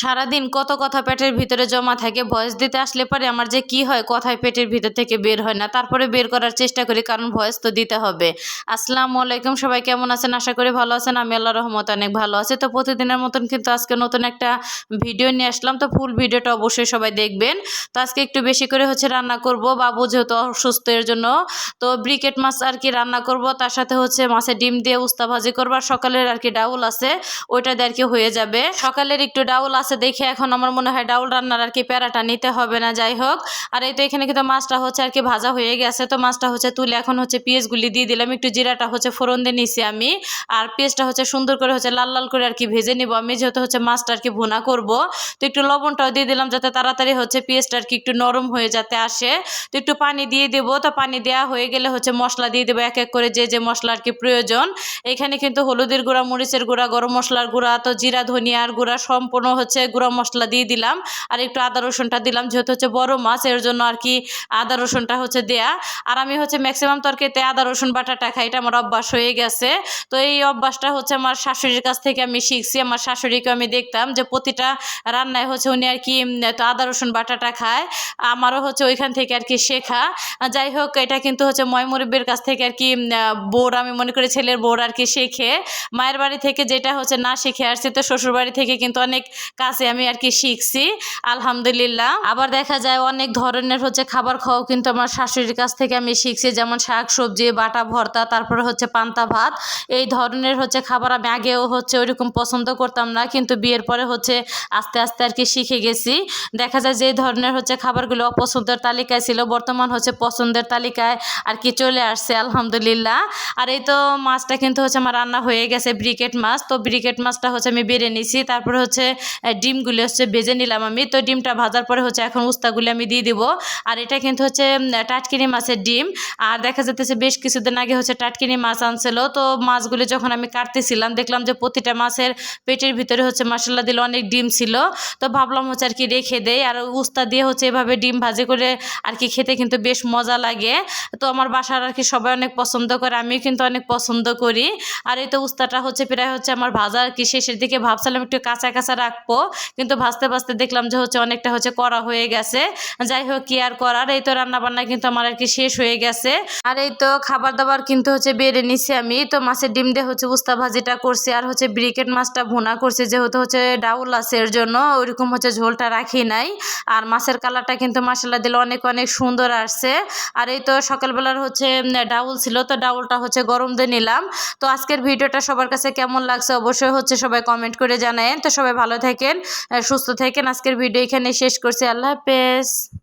সারাদিন কত কথা পেটের ভিতরে জমা থাকে, ভয়েস দিতে আসলে পরে আমার যে কি হয়, কথায় পেটের ভিতর থেকে বের হয় না। তারপরে বের করার চেষ্টা করি, কারণ ভয়েস তো দিতে হবে। আসসালামু আলাইকুম, সবাই কেমন আছেন? আশা করি ভালো আছেন। আমি আল্লাহর রহমতে অনেক ভালো আছি। তো প্রতিদিনের মতন কিন্তু আজকে নতুন একটা ভিডিও নিয়ে আসলাম। তো ফুল ভিডিওটা অবশ্যই সবাই দেখবেন। তো আজকে একটু বেশি করে রান্না করব, বাবু যেহেতু অসুস্থ এর জন্য। তো ব্রিকেট মাছ আর কি রান্না করব, তার সাথে মাছের ডিম দিয়ে উস্তা ভাজি করবো। আর সকালের আর কি ডাউল আছে, ওইটা দিয়ে আর কি হয়ে যাবে। সকালের একটু ডাউল আছে দেখে এখন আমার মনে হয় ডাউল রান্নার আর কি প্যারাটা নিতে হবে না। যাই হোক, আর এই তো এখানে কিন্তু মাছটা আর কি ভাজা হয়ে গেছে। তো মাছটা তুলে এখন পেঁয়াজগুলি দিয়ে দিলাম, একটু জিরাটা ফোড়ন দিয়ে নিছি আমি। আর পেঁয়াজটা সুন্দর করে লাল লাল করে আর কি ভেজে নিব আমি, যেহেতু মাছটা আর কি ভুনা করব। তো একটু লবণটাও দিয়ে দিলাম, যাতে তাড়াতাড়ি পেঁয়াজটা আর কি একটু নরম হয়ে যাতে আসে। তো একটু পানি দিয়ে দেবো। তো পানি দেওয়া হয়ে গেলে মশলা দিয়ে দেবো এক এক করে, যে যে মশলা আর কি প্রয়োজন। এখানে কিন্তু হলুদের গুঁড়া, মরিচের গুঁড়া, গরম মশলার গুঁড়া, তো জিরা ধনিয়ার গুঁড়া সম্পূর্ণ গুঁড়া মশলা দিয়ে দিলাম। আর একটু আদা রসুনটা দিলাম, যেহেতু বড় মাছ এর জন্য আর কি আদা রসুনটা দেয়া। আর আমি ম্যাক্সিমাম তরকারিতে আদা রসুন বাটাটা খাই, এটা আমার অভ্যাস হয়ে গেছে। তো এই অভ্যাসটা আমার শাশুড়ির কাছ থেকে আমি শিখছি। আমার শাশুড়িকে আমি দেখতাম যে প্রতিটা রান্নায় উনি আর কি তো আদা রসুন বাটাটা খায়। আমারও ওইখান থেকে আর কি শেখা। যাই হোক, এটা কিন্তু ময়মুরব্বির কাছ থেকে আর কি বউর, আমি মনে করি ছেলের বউর আর কি শেখে। মায়ের বাড়ি থেকে যেটা না শিখে আসছে, তো শ্বশুর বাড়ি থেকে কিন্তু অনেক কাছে আমি আর কি শিখছি, আলহামদুলিল্লাহ। আবার দেখা যায় অনেক ধরনের খাবার খাওয়াও কিন্তু আমার শাশুড়ির কাছ থেকে আমি শিখছি, যেমন শাক সবজি, বাটা ভর্তা, তারপরে পান্তা ভাত। এই ধরনের খাবার আমি আগেও ওইরকম পছন্দ করতাম না, কিন্তু বিয়ের পরে আস্তে আস্তে আর কি শিখে গেছি। দেখা যায় যে ধরনের খাবারগুলো অপছন্দের তালিকায় ছিল, বর্তমান পছন্দের তালিকায় আর কি চলে আসছে, আলহামদুলিল্লাহ। আর এই তো মাছটা কিন্তু আমার রান্না হয়ে গেছে, ব্রিকেট মাছ। তো ব্রিকেট মাছটা আমি বেড়ে নিছি, তারপরে ডিমগুলি ভেজে নিলাম আমি। তো ডিমটা ভাজার পরে এখন উস্তাগুলি আমি দিয়ে দিব। আর এটা কিন্তু টাটকিনি মাছের ডিম। আর দেখা যাচ্ছে বেশ কিছুদিন আগে টাটকিনি মাছ আনছিল। তো মাছগুলি যখন আমি কাটতেছিলাম, দেখলাম যে প্রতিটা মাছের পেটের ভিতরে মাশাআল্লাহ দিলে অনেক ডিম ছিল। তো ভাবলাম আর কি রেখে দেই। আর উস্তা দিয়ে এভাবে ডিম ভাজি করে আর কি খেতে কিন্তু বেশ মজা লাগে। তো আমার বাসার আর কি সবাই অনেক পছন্দ করে, আমিও কিন্তু অনেক পছন্দ করি। আর এই তো উস্তাটা প্রায় আমার ভাজা আর কি শেষের দিকে, ভাবছিলাম একটু কাঁচা কাঁচা রাখবো, কিন্তু ভাজতে ভাজতে দেখলাম যে অনেকটা করা হয়ে গেছে। যাই হোক, কি আর করার, এই তো রান্না বান্না কিন্তু আমার আর কি শেষ হয়ে গেছে। আর এই তো খাবার দাবার কিন্তু বেড়ে নিছি আমি। তো মাছের ডিম দিয়ে উস্তা ভাজিটা করছি, আর ব্রিকেট মাছটা ভুনা করছি, যেহেতু ডাউল আছে এর জন্য ওইরকম ঝোলটা রাখি নাই। আর মাছের কালারটা কিন্তু মাশাআল্লাহ দিলে অনেক অনেক সুন্দর আসছে। আর এই তো সকালবেলার ডাউল ছিল, তো ডাউলটা গরম দিয়ে নিলাম। তো আজকের ভিডিওটা সবার কাছে কেমন লাগছে অবশ্যই সবাই কমেন্ট করে জানায়েন। তো সবাই ভালো থাকেন, সুস্থ থাকেন। আজকের ভিডিও এখানে শেষ করছি। আল্লাহ হাফেজ।